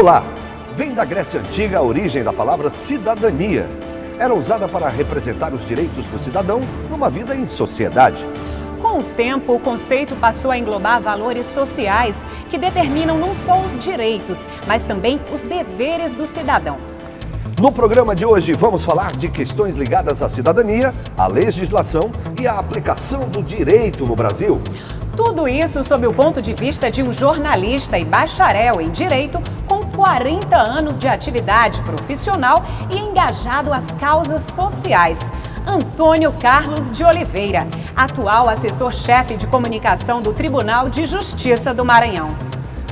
Olá! Vem da Grécia Antiga a origem da palavra cidadania. Era usada para representar os direitos do cidadão numa vida em sociedade. Com o tempo, o conceito passou a englobar valores sociais que determinam não só os direitos, mas também os deveres do cidadão. No programa de hoje, vamos falar de questões ligadas à cidadania, à legislação e à aplicação do direito no Brasil. Tudo isso sob o ponto de vista de um jornalista e bacharel em Direito com 40 anos de atividade profissional e engajado às causas sociais. Antônio Carlos de Oliveira, atual assessor-chefe de comunicação do Tribunal de Justiça do Maranhão.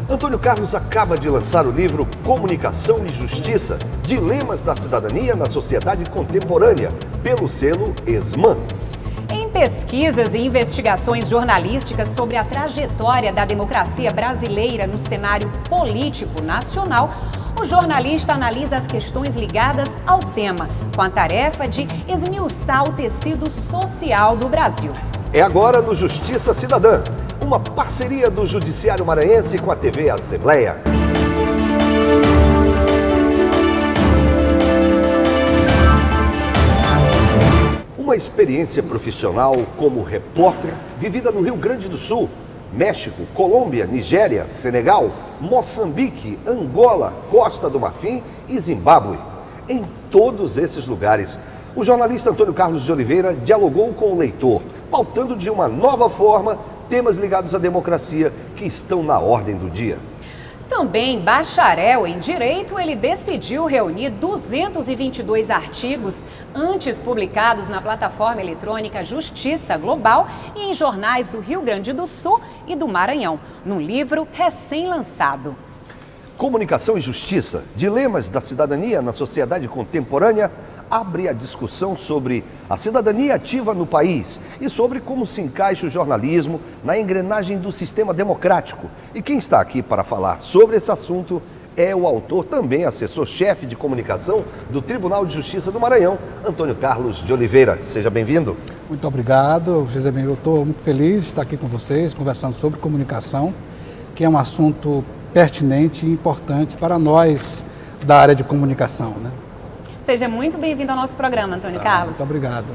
Antônio Carlos acaba de lançar o livro Comunicação e Justiça, Dilemas da Cidadania na Sociedade Contemporânea, pelo selo ESMAN. Em pesquisas e investigações jornalísticas sobre a trajetória da democracia brasileira no cenário político nacional, o jornalista analisa as questões ligadas ao tema, com a tarefa de esmiuçar o tecido social do Brasil. É agora no Justiça Cidadã, uma parceria do Judiciário Maranhense com a TV Assembleia. Uma experiência profissional como repórter vivida no Rio Grande do Sul, México, Colômbia, Nigéria, Senegal, Moçambique, Angola, Costa do Marfim e Zimbábue. Em todos esses lugares, o jornalista Antônio Carlos de Oliveira dialogou com o leitor, pautando de uma nova forma temas ligados à democracia que estão na ordem do dia. Também bacharel em Direito, ele decidiu reunir 222 artigos antes publicados na plataforma eletrônica Justiça Global e em jornais do Rio Grande do Sul e do Maranhão, num livro recém-lançado. Comunicação e Justiça, Dilemas da Cidadania na Sociedade Contemporânea, abre a discussão sobre a cidadania ativa no país e sobre como se encaixa o jornalismo na engrenagem do sistema democrático. E quem está aqui para falar sobre esse assunto é o autor, também assessor-chefe de comunicação do Tribunal de Justiça do Maranhão, Antônio Carlos de Oliveira. Seja bem-vindo. Muito obrigado, José. Eu estou muito feliz de estar aqui com vocês, conversando sobre comunicação, que é um assunto pertinente e importante para nós da área de comunicação, né? Seja muito bem-vindo ao nosso programa, Antônio Carlos. Muito obrigado.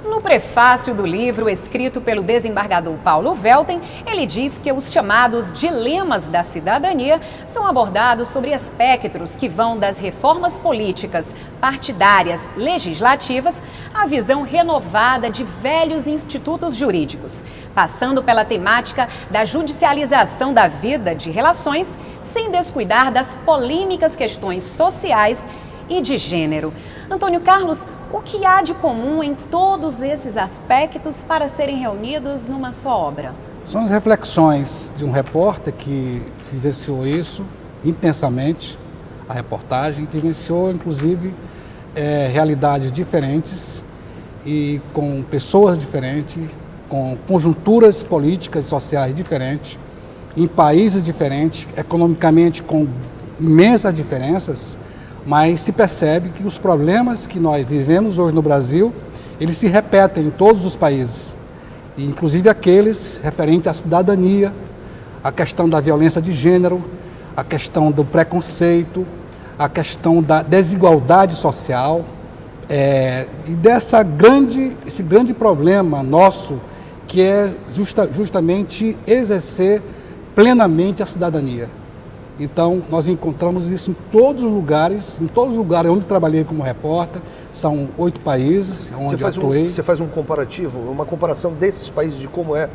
No prefácio do livro, escrito pelo desembargador Paulo Velten, ele diz que os chamados dilemas da cidadania são abordados sobre espectros que vão das reformas políticas, partidárias, legislativas, à visão renovada de velhos institutos jurídicos, passando pela temática da judicialização da vida de relações, sem descuidar das polêmicas questões sociais e de gênero. Antônio Carlos, o que há de comum em todos esses aspectos para serem reunidos numa só obra? São as reflexões de um repórter que vivenciou isso intensamente, a reportagem, vivenciou inclusive realidades diferentes e com pessoas diferentes, com conjunturas políticas e sociais diferentes, em países diferentes, economicamente com imensas diferenças, mas se percebe que os problemas que nós vivemos hoje no Brasil, eles se repetem em todos os países, inclusive aqueles referentes à cidadania, a questão da violência de gênero, a questão do preconceito, a questão da desigualdade social, e esse grande problema nosso, que é justamente exercer plenamente a cidadania. Então, nós encontramos isso em todos os lugares onde trabalhei como repórter, são 8 países onde atuei. Você faz um comparativo, uma comparação desses países de como é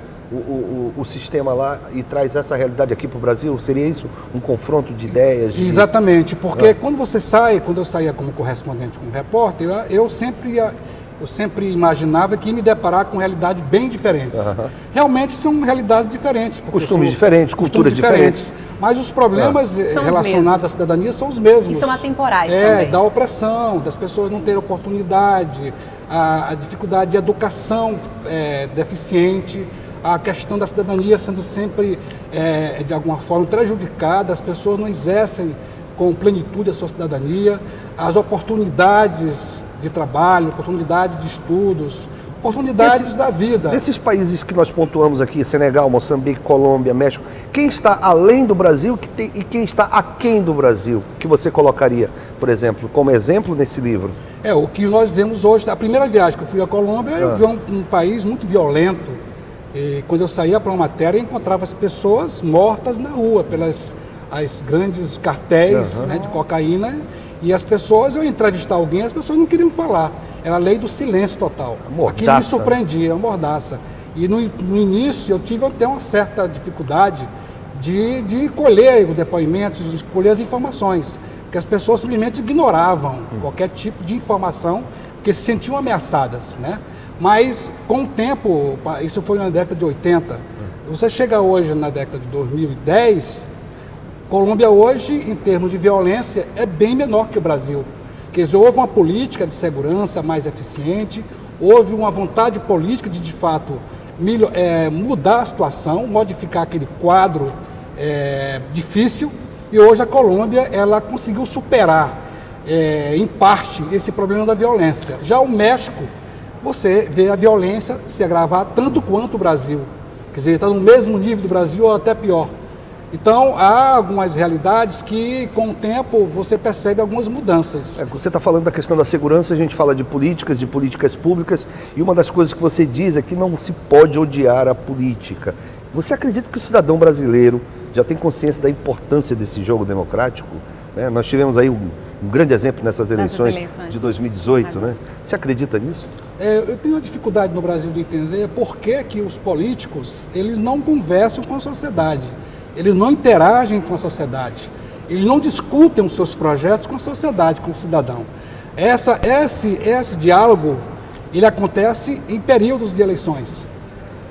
o sistema lá e traz essa realidade aqui para o Brasil? Seria isso? Um confronto de ideias? Exatamente, porque quando eu saía como correspondente, como repórter, eu sempre imaginava que ia me deparar com realidades bem diferentes. Realmente são realidades diferentes. Costumes diferentes, culturas diferentes. Mas os problemas relacionados à cidadania são os mesmos. E são atemporais também. Da opressão, das pessoas não terem oportunidade, a dificuldade de educação deficiente, a questão da cidadania sendo sempre, de alguma forma, prejudicada, as pessoas não exercem com plenitude a sua cidadania, as oportunidades de trabalho, oportunidade de estudos, oportunidades da vida. Desses países que nós pontuamos aqui, Senegal, Moçambique, Colômbia, México, quem está além do Brasil e quem está aquém do Brasil, que você colocaria, por exemplo, como exemplo nesse livro? O que nós vemos hoje. A primeira viagem que eu fui à Colômbia, eu vi um país muito violento. E quando eu saía para uma matéria, eu encontrava as pessoas mortas na rua, pelas as grandes cartéis, né, de cocaína. E as pessoas, eu ia entrevistar alguém, as pessoas não queriam falar. Era a lei do silêncio total. Aquilo me surpreendia, a mordaça. E no início eu tive até uma certa dificuldade de colher os depoimentos, de colher as informações. Porque as pessoas simplesmente ignoravam qualquer tipo de informação, porque se sentiam ameaçadas, né? Mas, com o tempo, isso foi na década de 80, você chega hoje na década de 2010, Colômbia hoje, em termos de violência, é bem menor que o Brasil. Quer dizer, houve uma política de segurança mais eficiente, houve uma vontade política de fato, mudar a situação, modificar aquele quadro difícil, e hoje a Colômbia ela conseguiu superar, em parte, esse problema da violência. Já o México, você vê a violência se agravar tanto quanto o Brasil. Quer dizer, está no mesmo nível do Brasil ou até pior. Então, há algumas realidades que, com o tempo, você percebe algumas mudanças. Você está falando da questão da segurança, a gente fala de políticas públicas, e uma das coisas que você diz é que não se pode odiar a política. Você acredita que o cidadão brasileiro já tem consciência da importância desse jogo democrático? Nós tivemos aí um grande exemplo nessas eleições de 2018, né? Você acredita nisso? Eu tenho uma dificuldade no Brasil de entender por que os políticos eles não conversam com a sociedade, eles não interagem com a sociedade, eles não discutem os seus projetos com a sociedade, com o cidadão. Esse diálogo ele acontece em períodos de eleições.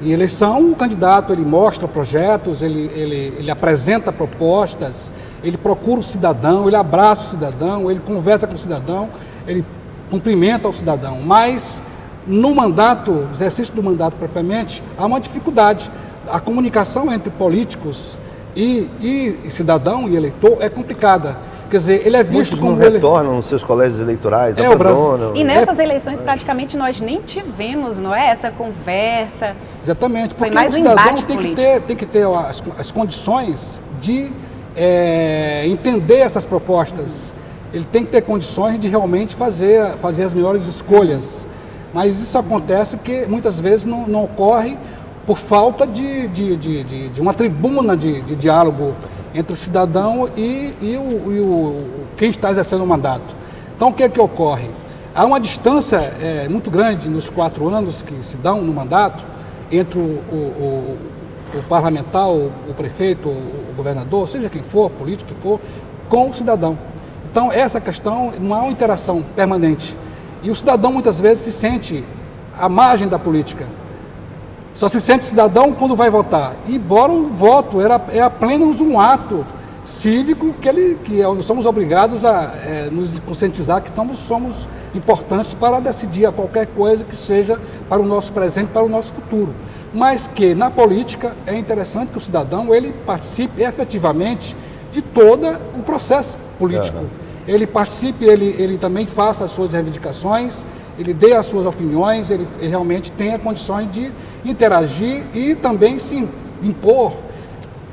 Em eleição, o candidato ele mostra projetos, ele apresenta propostas, ele procura o cidadão, ele abraça o cidadão, ele conversa com o cidadão, ele cumprimenta o cidadão. Mas no mandato, exercício do mandato propriamente, há uma dificuldade. A comunicação entre políticos e cidadão e eleitor é complicada. Quer dizer, ele é visto como... Muitos não retornam nos seus colégios eleitorais, abandonam. E nessas eleições praticamente nós nem tivemos, não é? Essa conversa. Exatamente, porque mais o cidadão tem que ter as condições de entender essas propostas. Ele tem que ter condições de realmente fazer as melhores escolhas. Mas isso acontece que muitas vezes não ocorre por falta de uma tribuna de diálogo entre o cidadão e quem está exercendo o mandato. Então, o que é que ocorre? Há uma distância muito grande nos 4 anos que se dão no mandato entre o parlamentar, o prefeito, o governador, seja quem for, político que for, com o cidadão. Então, essa questão não há uma interação permanente. E o cidadão, muitas vezes, se sente à margem da política. Só se sente cidadão quando vai votar. Embora o voto é apenas um ato cívico que nós somos obrigados a nos conscientizar que somos importantes para decidir a qualquer coisa que seja para o nosso presente, para o nosso futuro. Mas que na política é interessante que o cidadão ele participe efetivamente de todo o processo político. Ele participe, ele também faça as suas reivindicações, ele dê as suas opiniões, ele realmente tenha condições de interagir e também se impor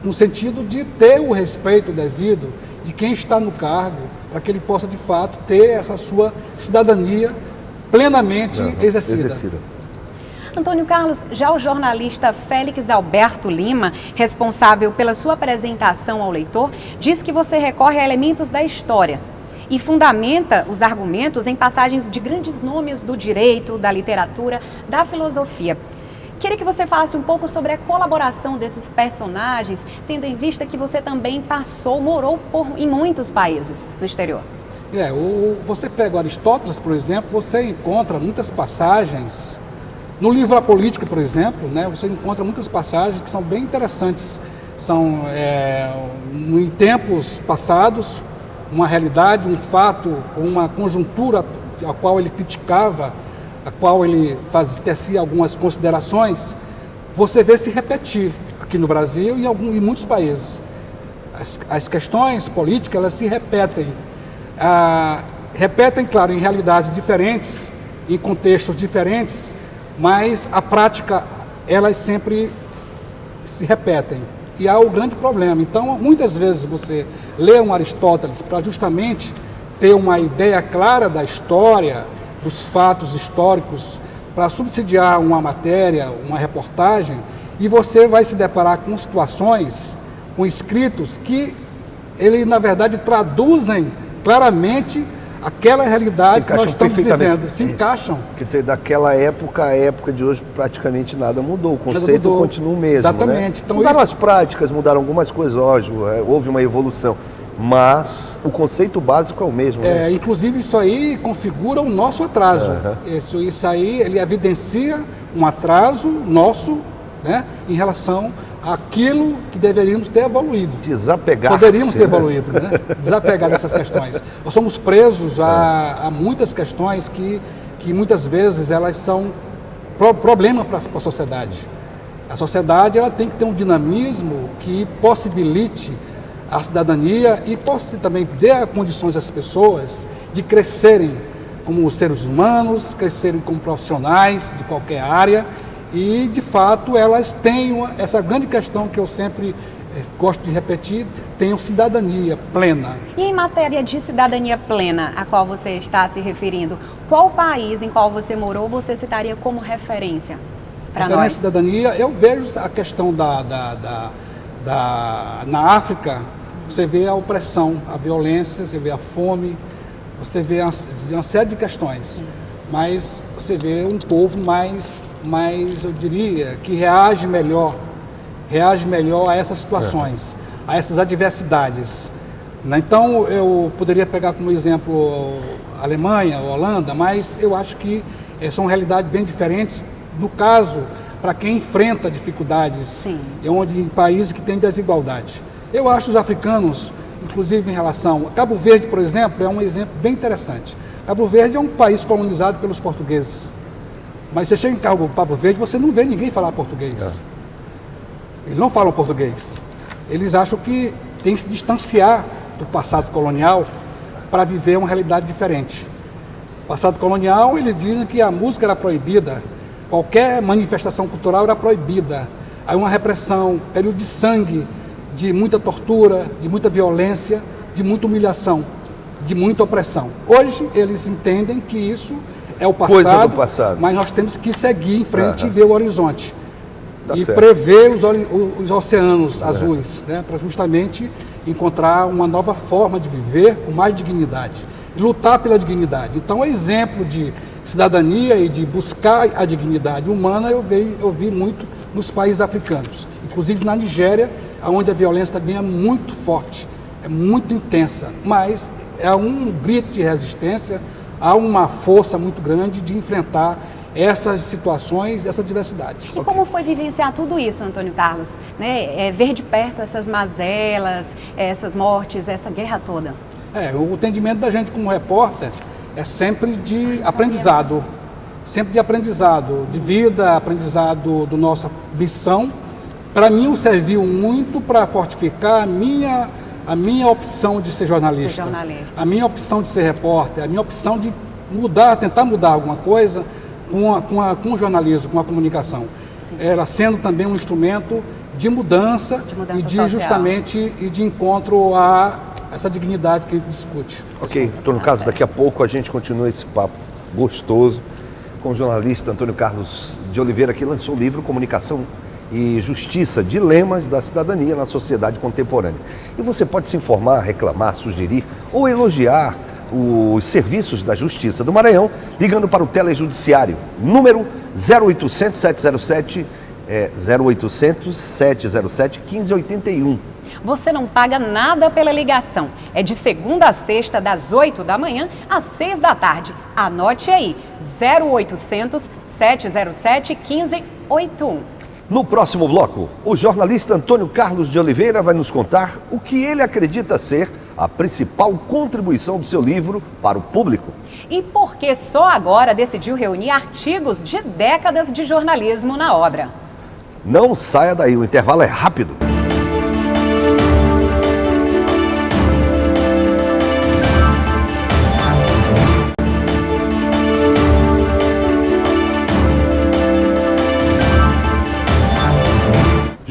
no sentido de ter o respeito devido de quem está no cargo, para que ele possa de fato ter essa sua cidadania plenamente exercida. Antônio Carlos, já o jornalista Félix Alberto Lima, responsável pela sua apresentação ao leitor, diz que você recorre a elementos da história e fundamenta os argumentos em passagens de grandes nomes do direito, da literatura, da filosofia. Queria que você falasse um pouco sobre a colaboração desses personagens, tendo em vista que você também morou em muitos países no exterior. Você pega o Aristóteles, por exemplo, você encontra muitas passagens. No livro A Política, por exemplo, você encontra muitas passagens que são bem interessantes. São, em tempos passados, uma realidade, um fato, uma conjuntura a qual ele criticava, a qual ele tecia algumas considerações, você vê se repetir aqui no Brasil e em muitos países. As questões políticas, elas se repetem. Repetem, claro, em realidades diferentes, em contextos diferentes, mas a prática, elas sempre se repetem. E há o grande problema. Então, muitas vezes você lê um Aristóteles para justamente ter uma ideia clara da história, dos fatos históricos, para subsidiar uma matéria, uma reportagem, e você vai se deparar com situações, com escritos que ele, na verdade, traduzem claramente aquela realidade que nós estamos vivendo. Se encaixam. Quer dizer, daquela época à época de hoje praticamente nada mudou. O conceito continua o mesmo. Exatamente. Né? Então, mudaram as práticas, mudaram algumas coisas, lógico, houve uma evolução. Mas o conceito básico é o mesmo. Né? Inclusive, isso aí configura o nosso atraso. Isso aí, ele evidencia um atraso nosso, né, em relação àquilo que deveríamos ter evoluído. Desapegar. Poderíamos ter evoluído, né? Desapegar dessas questões. Nós somos presos a muitas questões que muitas vezes elas são problema para a sociedade. A sociedade ela tem que ter um dinamismo que possibilite a cidadania e também dê condições às pessoas de crescerem como seres humanos, crescerem como profissionais de qualquer área e, de fato, elas tenham essa grande questão que eu sempre gosto de repetir, tenham cidadania plena. E em matéria de cidadania plena, a qual você está se referindo, qual país em qual você morou você citaria como referência para nós? Cidadania, eu vejo a questão na África, você vê a opressão, a violência, você vê a fome, você vê uma série de questões. Mas você vê um povo mais, eu diria, que reage melhor a essas situações, a essas adversidades. Então, eu poderia pegar como exemplo a Alemanha, a Holanda, mas eu acho que são realidades bem diferentes, no caso, para quem enfrenta dificuldades, em países que têm desigualdade. Eu acho os africanos, inclusive em relação... Cabo Verde, por exemplo, é um exemplo bem interessante. Cabo Verde é um país colonizado pelos portugueses. Mas você chega em Cabo Verde, você não vê ninguém falar português. Eles não falam português. Eles acham que tem que se distanciar do passado colonial para viver uma realidade diferente. Passado colonial, eles dizem que a música era proibida, qualquer manifestação cultural era proibida. Aí uma repressão, período de sangue, de muita tortura, de muita violência, de muita humilhação, de muita opressão. Hoje eles entendem que isso é o passado, coisa do passado, mas nós temos que seguir em frente e ver o horizonte. E certo. prever os oceanos azuis, né, para justamente encontrar uma nova forma de viver com mais dignidade. E lutar pela dignidade. Então, exemplo de cidadania e de buscar a dignidade humana eu vi muito nos países africanos. Inclusive na Nigéria, onde a violência também é muito forte, é muito intensa, mas é um grito de resistência, há uma força muito grande de enfrentar essas situações, essas diversidades. E como foi vivenciar tudo isso, Antônio Carlos? Né? Ver de perto essas mazelas, essas mortes, essa guerra toda. O entendimento da gente como repórter é sempre de aprendizado, de vida, aprendizado da nossa missão. Para mim, serviu muito para fortificar a minha opção de ser jornalista, a minha opção de ser repórter, a minha opção de tentar mudar alguma coisa com o jornalismo, com a comunicação. Ela sendo também um instrumento de mudança e de justamente e de encontro a essa dignidade que a gente discute. Ok, Antônio Carlos, daqui a pouco a gente continua esse papo gostoso com o jornalista Antônio Carlos de Oliveira, que lançou o livro Comunicação e Justiça, Dilemas da Cidadania na Sociedade Contemporânea. E você pode se informar, reclamar, sugerir ou elogiar os serviços da Justiça do Maranhão, ligando para o Telejudiciário, número 0800 707 1581. Você não paga nada pela ligação. É de segunda a sexta, das 8 da manhã às 6 da tarde. Anote aí, 0800 707 1581. No próximo bloco, o jornalista Antônio Carlos de Oliveira vai nos contar o que ele acredita ser a principal contribuição do seu livro para o público. E por que só agora decidiu reunir artigos de décadas de jornalismo na obra. Não saia daí, o intervalo é rápido.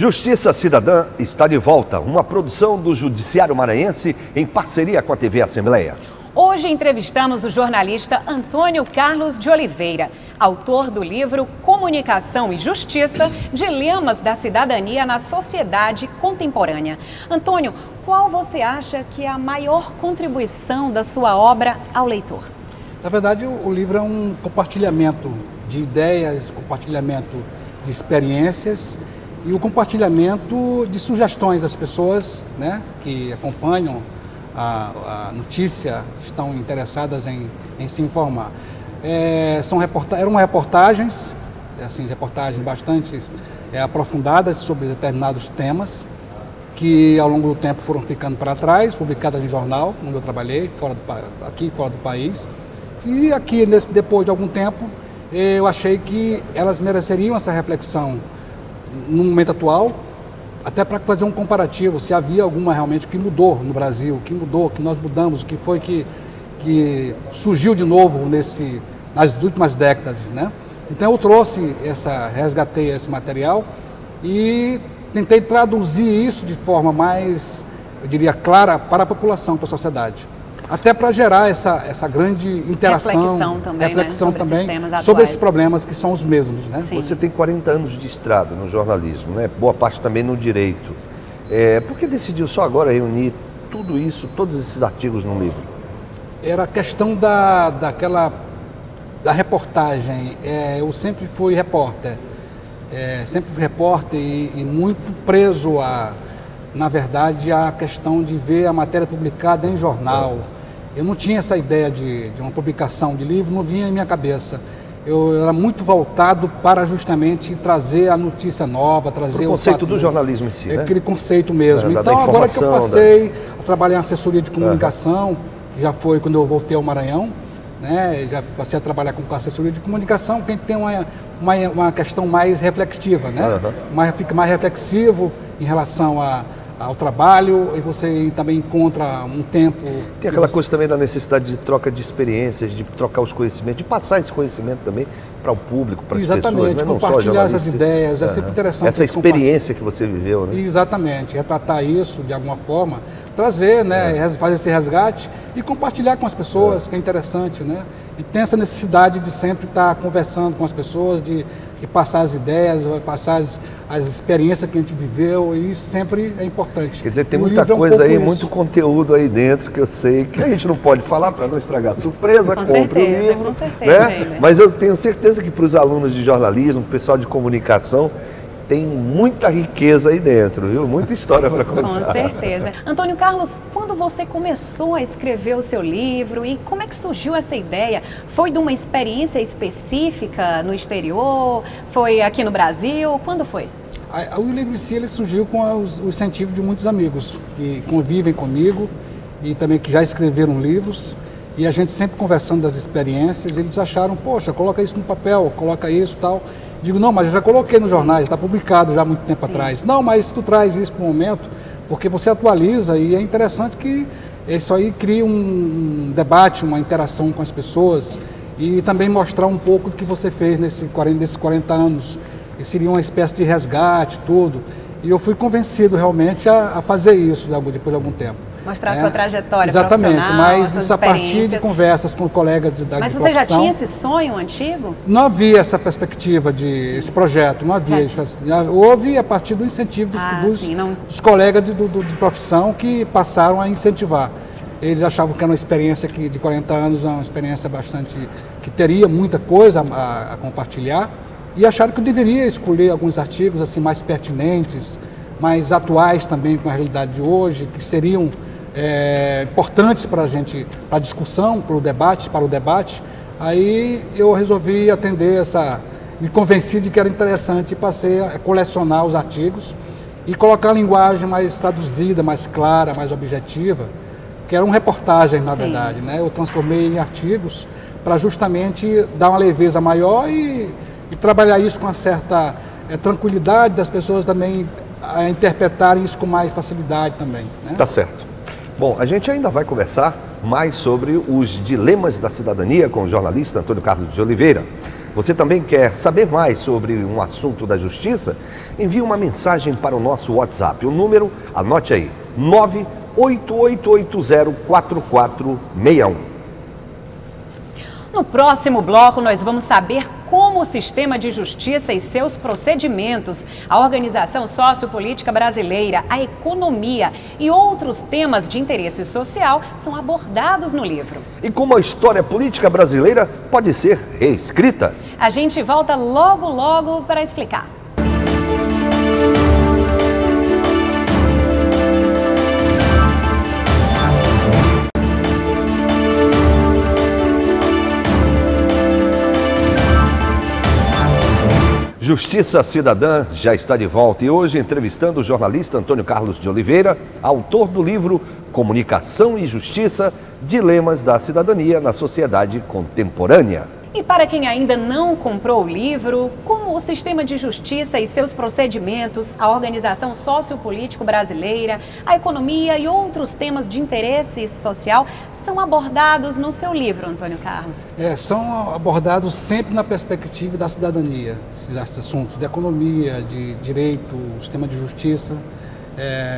Justiça Cidadã está de volta, uma produção do Judiciário Maranhense em parceria com a TV Assembleia. Hoje entrevistamos o jornalista Antônio Carlos de Oliveira, autor do livro Comunicação e Justiça, Dilemas da Cidadania na Sociedade Contemporânea. Antônio, qual você acha que é a maior contribuição da sua obra ao leitor? Na verdade, o livro é um compartilhamento de ideias, compartilhamento de experiências e o compartilhamento de sugestões das pessoas, né, que acompanham a notícia, estão interessadas em se informar. Eram reportagens, assim, reportagens bastante aprofundadas sobre determinados temas que ao longo do tempo foram ficando para trás, publicadas em jornal, onde eu trabalhei, aqui fora do país. E aqui, depois de algum tempo, eu achei que elas mereceriam essa reflexão no momento atual, até para fazer um comparativo, se havia alguma realmente que mudou no Brasil, o que mudou, que nós mudamos, o que foi que surgiu de novo nas últimas décadas, né? Então eu resgatei esse material e tentei traduzir isso de forma mais, eu diria, clara para a população, para a sociedade. Até para gerar essa grande interação, reflexão também sobre esses problemas que são os mesmos, né? Sim. Você tem 40 anos de estrada no jornalismo, né? Boa parte também no direito. Por que decidiu só agora reunir tudo isso, todos esses artigos num livro? Era a questão da reportagem. Eu sempre fui repórter. E muito preso na verdade, a questão de ver a matéria publicada em jornal. Eu não tinha essa ideia de uma publicação de livro, não vinha em minha cabeça. Eu era muito voltado para justamente trazer a notícia nova, trazer o conceito do jornalismo em si, né? Aquele conceito mesmo. Então, agora que eu passei a trabalhar em assessoria de comunicação, já foi quando eu voltei ao Maranhão, né? Já passei a trabalhar com assessoria de comunicação, que a gente tem uma questão mais reflexiva, né? Fica mais reflexivo em relação ao trabalho, e você também encontra um tempo... Tem aquela coisa também da necessidade de troca de experiências, de trocar os conhecimentos, de passar esse conhecimento também para o público, para as pessoas. Exatamente, compartilhar essas ideias, é sempre interessante. Essa experiência que você viveu, né? Exatamente, retratar isso de alguma forma, trazer, né, fazer esse resgate e compartilhar com as pessoas, que é interessante, né? E tem essa necessidade de sempre estar conversando com as pessoas, de passar as ideias, passar as experiências que a gente viveu, e isso sempre é importante. Quer dizer, tem muita coisa aí, muito conteúdo aí dentro que eu sei que a gente não pode falar para não estragar a surpresa, compre o livro. Com certeza, né? Mas eu tenho certeza que para os alunos de jornalismo, para o pessoal de comunicação, tem muita riqueza aí dentro, viu? Muita história para contar. Com certeza. Antônio Carlos, quando você começou a escrever o seu livro e como é que surgiu essa ideia? Foi de uma experiência específica no exterior? Foi aqui no Brasil? Quando foi? O livro em si ele surgiu com o incentivo de muitos amigos que convivem comigo e também que já escreveram livros. E a gente sempre conversando das experiências, eles acharam, poxa, coloca isso no papel, coloca isso e tal. Digo, não, mas eu já coloquei nos jornais, está publicado já há muito tempo atrás. Não, mas tu traz isso para o momento, porque você atualiza e é interessante que isso aí cria um debate, uma interação com as pessoas e também mostrar um pouco do que você fez nesses 40 anos. E seria uma espécie de resgate, tudo. E eu fui convencido realmente a fazer isso depois de algum tempo. Mostrar a sua trajetória exatamente, mas isso a partir experiências. De conversas com colegas da Mas profissão. você já tinha esse sonho antigo? Não havia essa perspectiva esse projeto, não havia. Houve a partir do incentivo dos colegas de profissão que passaram a incentivar. Eles achavam que era uma experiência de 40 anos, uma experiência bastante, que teria muita coisa a compartilhar, e acharam que eu deveria escolher alguns artigos assim mais pertinentes, mais atuais também com a realidade de hoje, que seriam importantes para a gente, para a discussão, para o debate. Aí eu resolvi atender me convenci de que era interessante e passei a colecionar os artigos e colocar a linguagem mais traduzida, mais clara, mais objetiva, que eram reportagens, na verdade, né? Eu transformei em artigos para justamente dar uma leveza maior e trabalhar isso com uma certa tranquilidade das pessoas também a interpretarem isso com mais facilidade também, né? Tá certo. Bom, a gente ainda vai conversar mais sobre os dilemas da cidadania com o jornalista Antônio Carlos de Oliveira. Você também quer saber mais sobre um assunto da justiça? Envie uma mensagem para o nosso WhatsApp. O número, anote aí, 988804461. No próximo bloco, nós vamos saber como o sistema de justiça e seus procedimentos, a organização sociopolítica brasileira, a economia e outros temas de interesse social são abordados no livro. E como a história política brasileira pode ser reescrita? A gente volta logo para explicar. Justiça Cidadã já está de volta e hoje entrevistando o jornalista Antônio Carlos de Oliveira, autor do livro Comunicação e Justiça, Dilemas da Cidadania na Sociedade Contemporânea. E para quem ainda não comprou o livro, como o sistema de justiça e seus procedimentos, a organização sociopolítico brasileira, a economia e outros temas de interesse social são abordados no seu livro, Antônio Carlos? São abordados sempre na perspectiva da cidadania, esses assuntos de economia, de direito, sistema de justiça,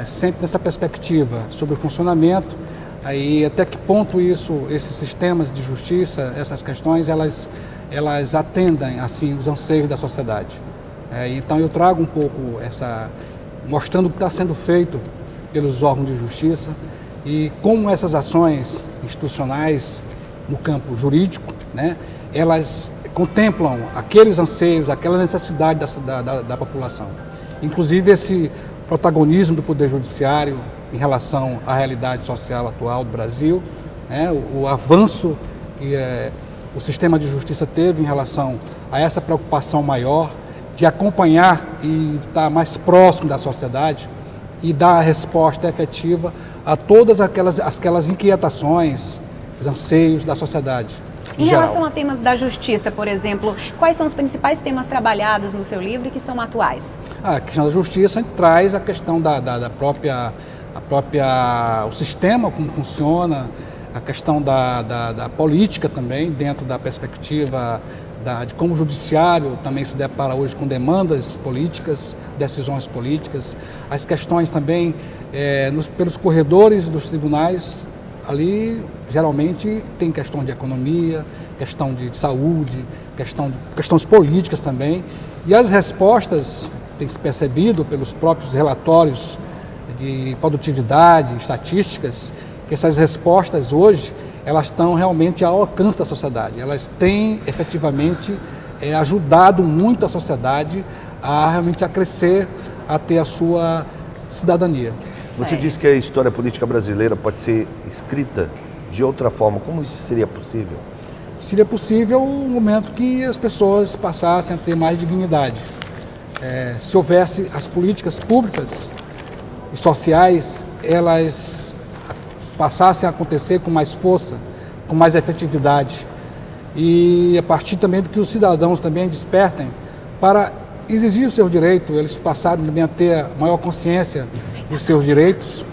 sempre nessa perspectiva sobre o funcionamento. Aí até que ponto esses sistemas de justiça, essas questões, elas atendem assim os anseios da sociedade. Então eu trago um pouco mostrando o que está sendo feito pelos órgãos de justiça e como essas ações institucionais no campo jurídico, né, elas contemplam aqueles anseios, aquela necessidade da população. Inclusive esse protagonismo do Poder Judiciário em relação à realidade social atual do Brasil, né, o avanço que o sistema de justiça teve em relação a essa preocupação maior de acompanhar e estar mais próximo da sociedade e dar resposta efetiva a todas aquelas inquietações, os anseios da sociedade. Em relação a temas da justiça, por exemplo, quais são os principais temas trabalhados no seu livro e que são atuais? A questão da justiça traz a questão da própria o sistema, como funciona, a questão da política também, dentro da perspectiva de como o judiciário também se depara hoje com demandas políticas, decisões políticas, as questões também pelos corredores dos tribunais, ali geralmente tem questão de economia, questão de saúde, questões políticas também, e as respostas, tem se percebido pelos próprios relatórios de produtividade, estatísticas, que essas respostas hoje, elas estão realmente ao alcance da sociedade. Elas têm efetivamente ajudado muito a sociedade realmente a crescer, a ter a sua cidadania. Você disse que a história política brasileira pode ser escrita de outra forma. Como isso seria possível? Seria possível no momento que as pessoas passassem a ter mais dignidade. Se houvesse as políticas públicas e sociais, elas passassem a acontecer com mais força, com mais efetividade. E a partir também do que os cidadãos também despertem para exigir o seu direito, eles passarem também a ter maior consciência dos seus direitos,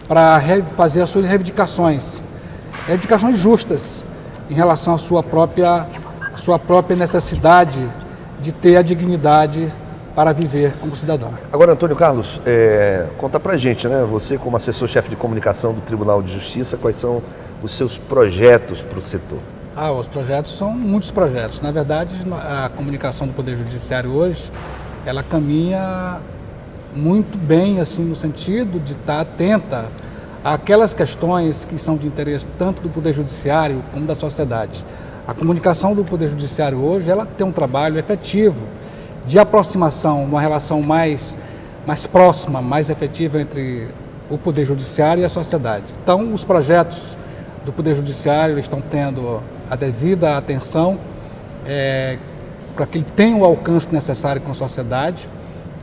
para fazer as suas reivindicações justas em relação à sua própria necessidade de ter a dignidade para viver como cidadão. Agora, Antônio Carlos, conta pra gente, né? Você como assessor-chefe de comunicação do Tribunal de Justiça, quais são os seus projetos para o setor? Os projetos são muitos projetos. Na verdade, a comunicação do Poder Judiciário hoje, ela caminha muito bem, assim, no sentido de estar atenta àquelas questões que são de interesse tanto do Poder Judiciário como da sociedade. A comunicação do Poder Judiciário hoje, ela tem um trabalho efetivo de aproximação, uma relação mais próxima, mais efetiva entre o Poder Judiciário e a sociedade. Então, os projetos do Poder Judiciário estão tendo a devida atenção para que ele tenha o alcance necessário com a sociedade.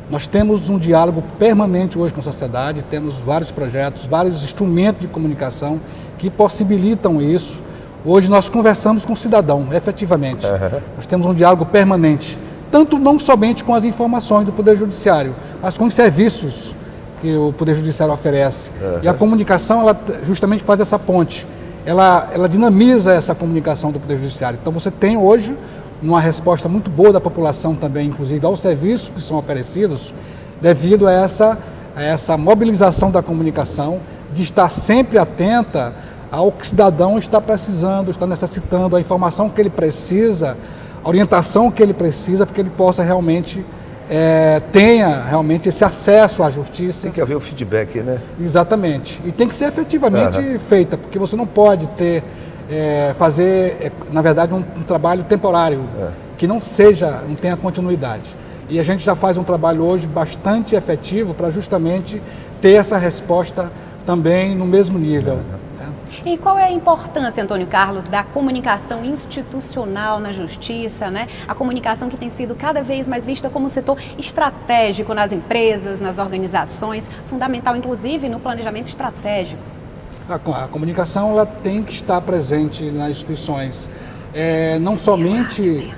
Nós temos um diálogo permanente hoje com a sociedade, temos vários projetos, vários instrumentos de comunicação que possibilitam isso. Hoje nós conversamos com o cidadão, efetivamente. Nós temos um diálogo permanente, tanto não somente com as informações do Poder Judiciário, mas com os serviços que o Poder Judiciário oferece. E a comunicação, ela justamente faz essa ponte. Ela dinamiza essa comunicação do Poder Judiciário. Então você tem hoje numa resposta muito boa da população também, inclusive aos serviços que são oferecidos, devido a essa mobilização da comunicação, de estar sempre atenta ao que o cidadão está precisando, está necessitando, a informação que ele precisa, a orientação que ele precisa, para que ele possa realmente tenha realmente esse acesso à justiça. Tem que haver o feedback, né? Exatamente. E tem que ser efetivamente feita, porque você não pode fazer, na verdade, um trabalho temporário, que não tenha continuidade. E a gente já faz um trabalho hoje bastante efetivo para justamente ter essa resposta também no mesmo nível. E qual é a importância, Antônio Carlos, da comunicação institucional na justiça, né? A comunicação que tem sido cada vez mais vista como um setor estratégico nas empresas, nas organizações, fundamental inclusive no planejamento estratégico. A comunicação ela tem que estar presente nas instituições, não somente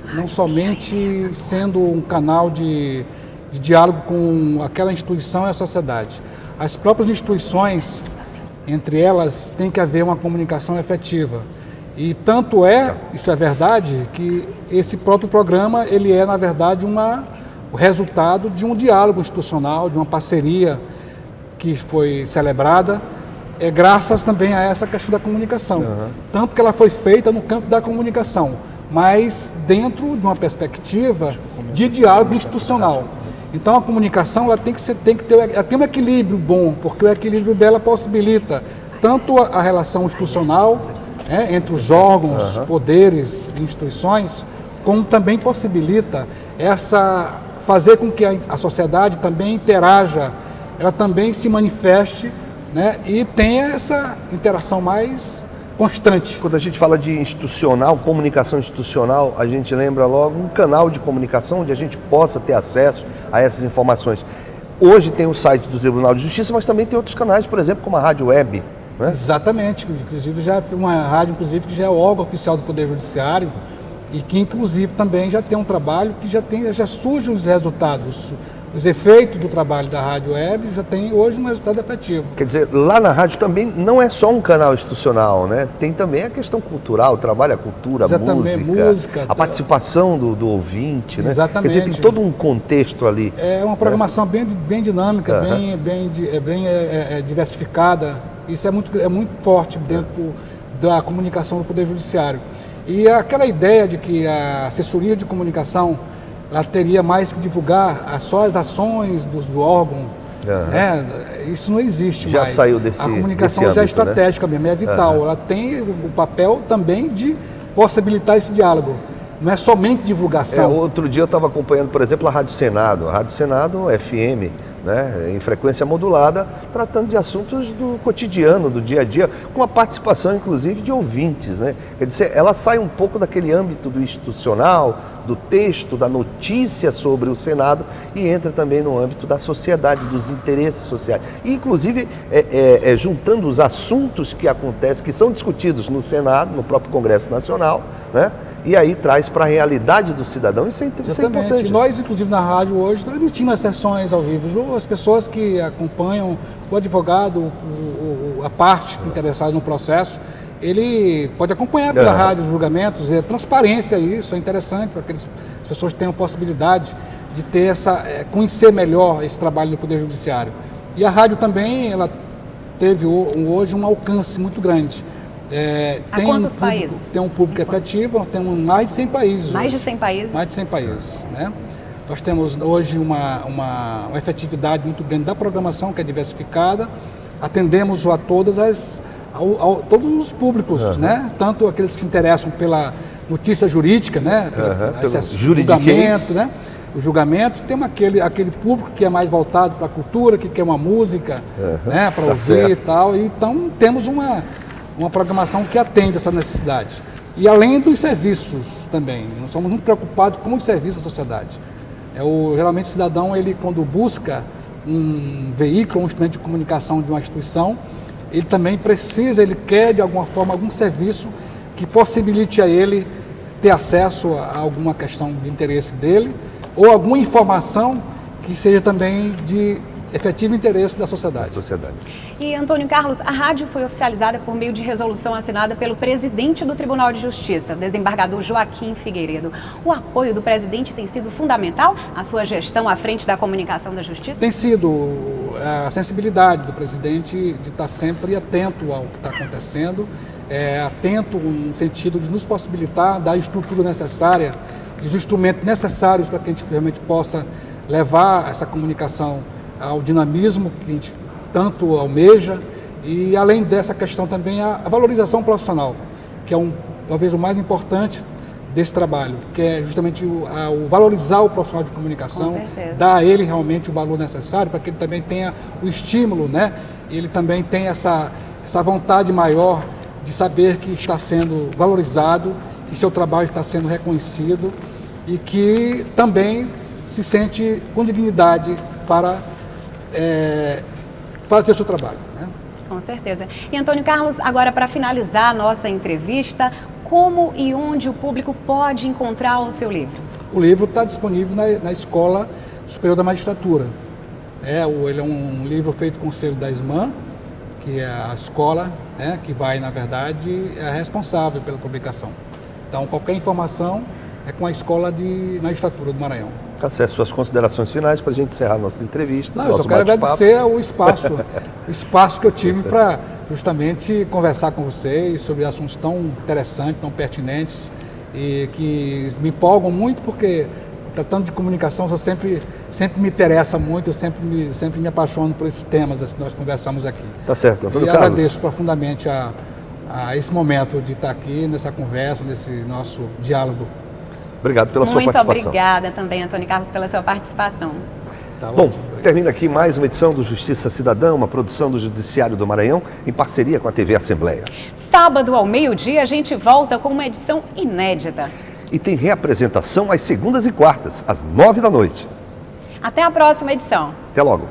sendo um canal de diálogo com aquela instituição e a sociedade. As próprias instituições, entre elas, tem que haver uma comunicação efetiva. E tanto isso é verdade, que esse próprio programa, ele é, na verdade, o resultado de um diálogo institucional, de uma parceria que foi celebrada, graças também a essa questão da comunicação. Tanto que ela foi feita no campo da comunicação, mas dentro de uma perspectiva de diálogo institucional. Então a comunicação ela tem que ter um equilíbrio bom, porque o equilíbrio dela possibilita tanto a relação institucional entre os órgãos, poderes, instituições, como também possibilita fazer com que a sociedade também interaja, ela também se manifeste, né, e tenha essa interação mais constante. Quando a gente fala de institucional, comunicação institucional, a gente lembra logo um canal de comunicação onde a gente possa ter acesso a essas informações. Hoje tem o site do Tribunal de Justiça, mas também tem outros canais, por exemplo, como a Rádio Web. Né? Exatamente, inclusive já é uma rádio que já é o órgão oficial do Poder Judiciário e que inclusive também já tem um trabalho que já surgem os resultados. Os efeitos do trabalho da Rádio Web já tem hoje um resultado efetivo. Quer dizer, lá na rádio também não é só um canal institucional, né? Tem também a questão cultural, trabalha a cultura, música, a participação do ouvinte, né? Exatamente. Quer dizer, tem todo um contexto ali. É uma programação bem dinâmica, bem diversificada. Isso é muito forte dentro da comunicação do Poder Judiciário. E aquela ideia de que a assessoria de comunicação ela teria mais que divulgar só as ações do órgão, né? Isso não existe mais. Já saiu desse A comunicação âmbito, já é estratégica, né? Mesmo, é vital. Ela tem o papel também de possibilitar esse diálogo. Não é somente divulgação. Outro dia eu estava acompanhando, por exemplo, a Rádio Senado FM, né, em frequência modulada, tratando de assuntos do cotidiano, do dia a dia, com a participação, inclusive, de ouvintes. Né? Quer dizer, ela sai um pouco daquele âmbito do institucional, do texto, da notícia sobre o Senado e entra também no âmbito da sociedade, dos interesses sociais. E, inclusive, juntando os assuntos que acontecem, que são discutidos no Senado, no próprio Congresso Nacional, né? E aí traz para a realidade do cidadão. Isso é importante. Nós, inclusive, na rádio hoje, transmitimos as sessões ao vivo. As pessoas que acompanham o advogado, a parte interessada no processo, ele pode acompanhar pela rádio os julgamentos. É transparência isso, é interessante para que as pessoas tenham possibilidade de ter conhecer melhor esse trabalho do Poder Judiciário. E a rádio também, ela teve hoje um alcance muito grande. Quantos países? Tem um público efetivo, temos mais de 100 países. Mais de 100 países? Mais de 100 países, né? Nós temos hoje uma efetividade muito grande da programação, que é diversificada. Atendemos a todos os públicos, né? Tanto aqueles que se interessam pela notícia jurídica, né? Julgamento, né? O julgamento, temos aquele público que é mais voltado para a cultura, que quer uma música, né? Para ouvir e tal. Então, temos uma programação que atende essa necessidade. E além dos serviços também, nós somos muito preocupados com os serviços da sociedade. Realmente o cidadão, ele quando busca um veículo, um instrumento de comunicação de uma instituição, ele também ele quer de alguma forma algum serviço que possibilite a ele ter acesso a alguma questão de interesse dele, ou alguma informação que seja também efetivo interesse da sociedade. E, Antônio Carlos, a rádio foi oficializada por meio de resolução assinada pelo presidente do Tribunal de Justiça, o desembargador Joaquim Figueiredo. O apoio do presidente tem sido fundamental à sua gestão à frente da comunicação da Justiça? Tem sido a sensibilidade do presidente de estar sempre atento ao que está acontecendo, atento no sentido de nos possibilitar dar a estrutura necessária, os instrumentos necessários para que a gente realmente possa levar essa comunicação ao dinamismo que a gente tanto almeja, e além dessa questão também a valorização profissional, que é talvez o mais importante desse trabalho, que é justamente o valorizar o profissional de comunicação, dar a ele realmente o valor necessário para que ele também tenha o estímulo, né? Ele também tem essa vontade maior de saber que está sendo valorizado, que seu trabalho está sendo reconhecido e que também se sente com dignidade para fazer o seu trabalho, né? Com certeza. E, Antônio Carlos, agora para finalizar a nossa entrevista, como e onde o público pode encontrar o seu livro? O livro está disponível na Escola Superior da Magistratura. Ele é um livro feito com o selo da SMAN, que é a escola, né, que vai, na verdade, é responsável pela publicação. Então, qualquer informação é com a Escola de Magistratura do Maranhão. Tá certo, suas considerações finais para a gente encerrar a nossa entrevista. Não, eu só quero agradecer o espaço que eu tive para justamente conversar com vocês sobre assuntos tão interessantes, tão pertinentes e que me empolgam muito, porque tratando de comunicação eu sempre me interessa muito, eu sempre me apaixono por esses temas que nós conversamos aqui. Tá certo, Antônio Carlos. E agradeço profundamente a esse momento de estar aqui, nessa conversa, nesse nosso diálogo. Obrigado pela sua participação. Muito obrigada também, Antônio Carlos, pela sua participação. Tá bom, termina aqui mais uma edição do Justiça Cidadã, uma produção do Judiciário do Maranhão, em parceria com a TV Assembleia. Sábado ao meio-dia, a gente volta com uma edição inédita. E tem reapresentação às segundas e quartas, às 9 da noite. Até a próxima edição. Até logo.